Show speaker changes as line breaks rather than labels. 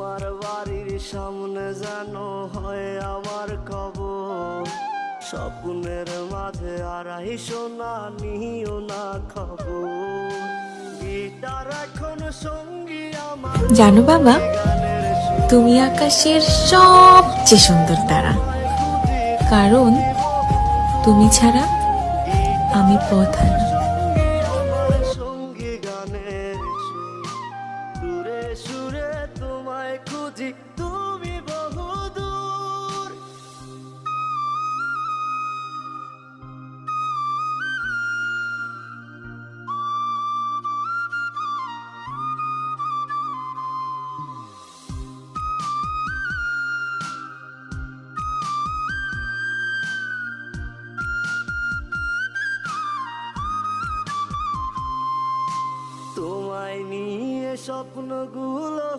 তোমার বাড়ির সামনে যেন হয় আমার কবর, স্বপ্নের মাঝে আড়াই সোনা নিও না খবর। গিটার এখন সঙ্গী আমার,
জানো বাবা, তুমি আকাশের সবচেয়ে সুন্দর তারা, কারণ তুমি ছাড়া আমি পথ হারা।
সঙ্গী গানের সুরে সুরে তোমায় খুঁজি, তুমি বহুদূর। তোমায় নিয়ে স্বপ্নগুলো